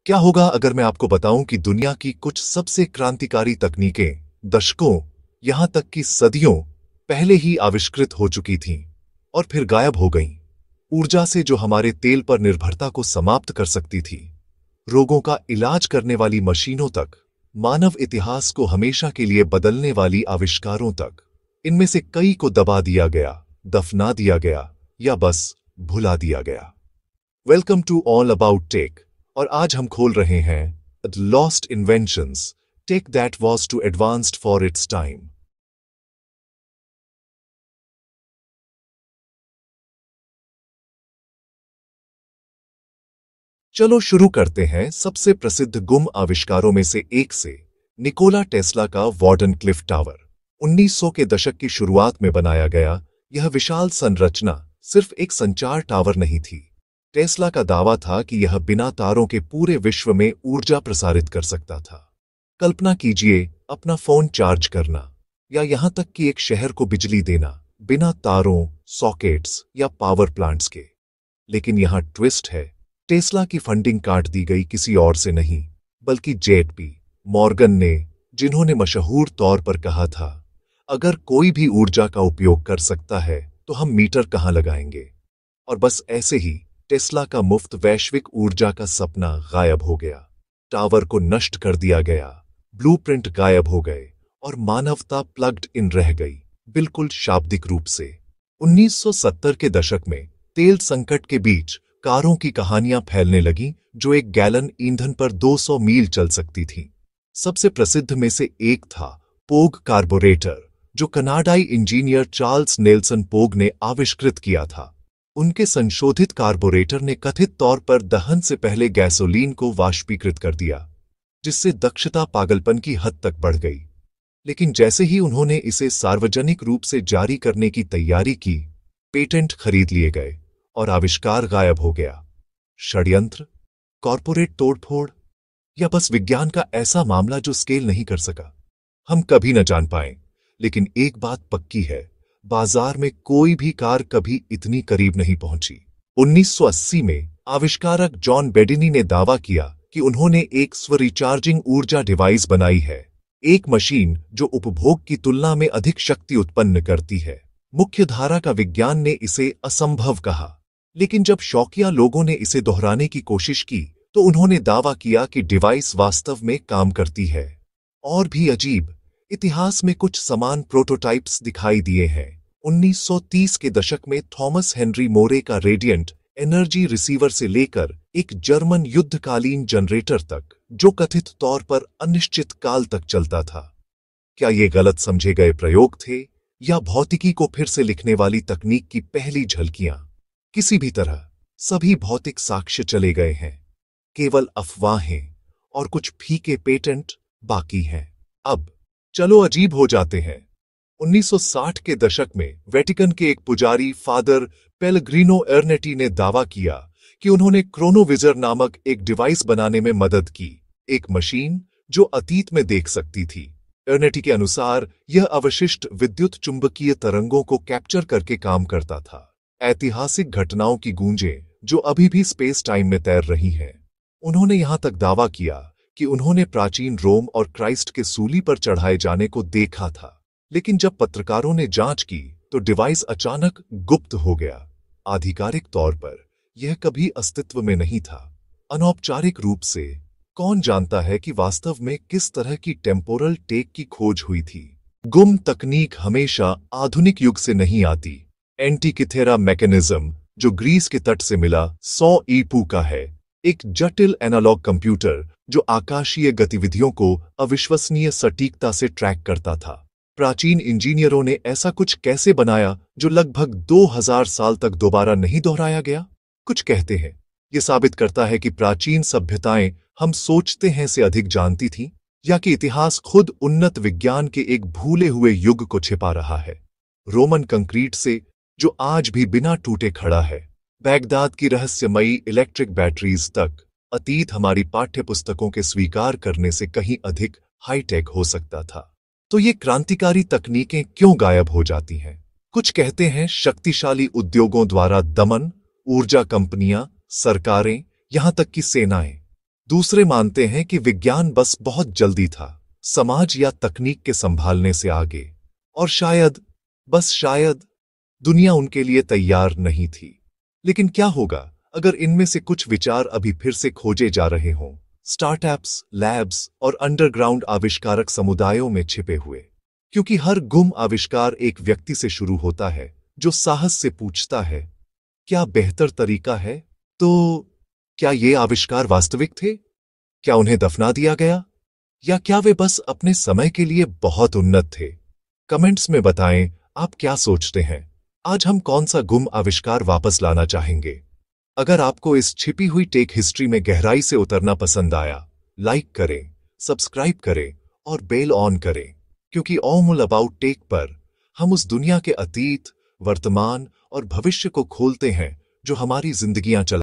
क्या होगा अगर मैं आपको बताऊं कि दुनिया की कुछ सबसे क्रांतिकारी तकनीकें दशकों, यहां तक कि सदियों पहले ही आविष्कृत हो चुकी थीं और फिर गायब हो गईं। ऊर्जा से जो हमारे तेल पर निर्भरता को समाप्त कर सकती थी, रोगों का इलाज करने वाली मशीनों तक, मानव इतिहास को हमेशा के लिए बदलने वाली आविष्कारों तक, इनमें से कई को दबा दिया गया, दफना दिया गया या बस भुला दिया गया। Welcome to all about tech, और आज हम खोल रहे हैं the lost inventions, tech that was too advanced for its time. चलो शुरू करते हैं सबसे प्रसिद्ध गुम आविष्कारों में से एक से, निकोला टेस्ला का वार्डन क्लिफ टावर। 1900 के दशक की शुरुआत में बनाया गया यह विशाल संरचना सिर्फ एक संचार टावर नहीं थी। टेस्ला का दावा था कि यह बिना तारों के पूरे विश्व में ऊर्जा प्रसारित कर सकता था। कल्पना कीजिए अपना फोन चार्ज करना या यहां तक कि एक शहर को बिजली देना बिना तारों, सॉकेट्स या पावर प्लांट्स के। लेकिन यहां ट्विस्ट है, टेस्ला की फंडिंग काट दी गई किसी और से नहीं, बल्कि जेपी मॉर्गन ने, जिन्होंने मशहूर तौर पर कहा था, अगर कोई भी ऊर्जा का उपयोग कर सकता है तो हम मीटर कहां लगाएंगे। और बस ऐसे ही टेस्ला का मुफ्त वैश्विक ऊर्जा का सपना गायब हो गया। टावर को नष्ट कर दिया गया, ब्लूप्रिंट गायब हो गए और मानवता प्लग्ड इन रह गई, बिल्कुल शाब्दिक रूप से। 1970 के दशक में तेल संकट के बीच कारों की कहानियां फैलने लगीं जो 1 गैलन ईंधन पर 200 मील चल सकती थीं। सबसे प्रसिद्ध में से एक था पोग कार्बोरेटर, जो कनाडाई इंजीनियर चार्ल्स नेल्सन पोग ने आविष्कृत किया था। उनके संशोधित कार्बोरेटर ने कथित तौर पर दहन से पहले गैसोलीन को वाष्पीकृत कर दिया, जिससे दक्षता पागलपन की हद तक बढ़ गई। लेकिन जैसे ही उन्होंने इसे सार्वजनिक रूप से जारी करने की तैयारी की, पेटेंट खरीद लिए गए और आविष्कार गायब हो गया। षड्यंत्र, कॉर्पोरेट तोड़फोड़, या बस विज्ञान का ऐसा मामला जो स्केल नहीं कर सका, हम कभी न जान पाए। लेकिन एक बात पक्की है, बाजार में कोई भी कार कभी इतनी करीब नहीं पहुंची। 1980 में आविष्कारक जॉन बेडिनी ने दावा किया कि उन्होंने एक स्वरिचार्जिंग ऊर्जा डिवाइस बनाई है, एक मशीन जो उपभोग की तुलना में अधिक शक्ति उत्पन्न करती है। मुख्य धारा का विज्ञान ने इसे असंभव कहा, लेकिन जब शौकिया लोगों ने इसे दोहराने की कोशिश की तो उन्होंने दावा किया कि डिवाइस वास्तव में काम करती है। और भी अजीब, इतिहास में कुछ समान प्रोटोटाइप्स दिखाई दिए हैं। 1930 के दशक में थॉमस हेनरी मोरे का रेडिएंट एनर्जी रिसीवर से लेकर एक जर्मन युद्धकालीन जनरेटर तक, जो कथित तौर पर अनिश्चित काल तक चलता था। क्या ये गलत समझे गए प्रयोग थे या भौतिकी को फिर से लिखने वाली तकनीक की पहली झलकियां? किसी भी तरह सभी भौतिक साक्ष्य चले गए हैं, केवल अफवाहें और कुछ फीके पेटेंट बाकी हैं। अब चलो अजीब हो जाते हैं। 1960 के दशक में वेटिकन के एक पुजारी फादर पेलग्रिनो एर्नेटी ने दावा किया कि उन्होंने क्रोनोविजर नामक एक डिवाइस बनाने में मदद की, एक मशीन जो अतीत में देख सकती थी। एर्नेटी के अनुसार यह अवशिष्ट विद्युत चुंबकीय तरंगों को कैप्चर करके काम करता था, ऐतिहासिक घटनाओं की गूंजें जो अभी भी स्पेस टाइम में तैर रही हैं। उन्होंने यहां तक दावा किया कि उन्होंने प्राचीन रोम और क्राइस्ट के सूली पर चढ़ाए जाने को देखा था। लेकिन जब पत्रकारों ने जांच की तो डिवाइस अचानक गुप्त हो गया। आधिकारिक तौर पर यह कभी अस्तित्व में नहीं था। अनौपचारिक रूप से कौन जानता है कि वास्तव में किस तरह की टेम्पोरल टेक की खोज हुई थी। गुम तकनीक हमेशा आधुनिक युग से नहीं आती। एंटीकिथेरा मैकेनिज्म, जो ग्रीस के तट से मिला 100 ईपू का है, एक जटिल एनालॉग कंप्यूटर जो आकाशीय गतिविधियों को अविश्वसनीय सटीकता से ट्रैक करता था। प्राचीन इंजीनियरों ने ऐसा कुछ कैसे बनाया जो लगभग 2000 साल तक दोबारा नहीं दोहराया गया? कुछ कहते हैं यह साबित करता है कि प्राचीन सभ्यताएं हम सोचते हैं से अधिक जानती थीं, या कि इतिहास खुद उन्नत विज्ञान के एक भूले हुए युग को छिपा रहा है। रोमन कंक्रीट से, जो आज भी बिना टूटे खड़ा है, बैगदाद की रहस्यमयी इलेक्ट्रिक बैटरीज तक, अतीत हमारी पाठ्यपुस्तकों के स्वीकार करने से कहीं अधिक हाईटेक हो सकता था। तो ये क्रांतिकारी तकनीकें क्यों गायब हो जाती हैं? कुछ कहते हैं शक्तिशाली उद्योगों द्वारा दमन, ऊर्जा कंपनियां, सरकारें, यहां तक कि सेनाएं। दूसरे मानते हैं कि विज्ञान बस बहुत जल्दी था, समाज या तकनीक के संभालने से आगे, और शायद, बस शायद, दुनिया उनके लिए तैयार नहीं थी। लेकिन क्या होगा अगर इनमें से कुछ विचार अभी फिर से खोजे जा रहे हों, स्टार्टअप्स, लैब्स और अंडरग्राउंड आविष्कारक समुदायों में छिपे हुए? क्योंकि हर गुम आविष्कार एक व्यक्ति से शुरू होता है जो साहस से पूछता है, क्या बेहतर तरीका है? तो क्या ये आविष्कार वास्तविक थे? क्या उन्हें दफना दिया गया? या क्या वे बस अपने समय के लिए बहुत उन्नत थे? कमेंट्स में बताएं आप क्या सोचते हैं। आज हम कौन सा गुम आविष्कार वापस लाना चाहेंगे? अगर आपको इस छिपी हुई टेक हिस्ट्री में गहराई से उतरना पसंद आया, लाइक करें, सब्सक्राइब करें और बेल ऑन करें, क्योंकि ऑल अबाउट टेक पर हम उस दुनिया के अतीत, वर्तमान और भविष्य को खोलते हैं जो हमारी जिंदगियां चला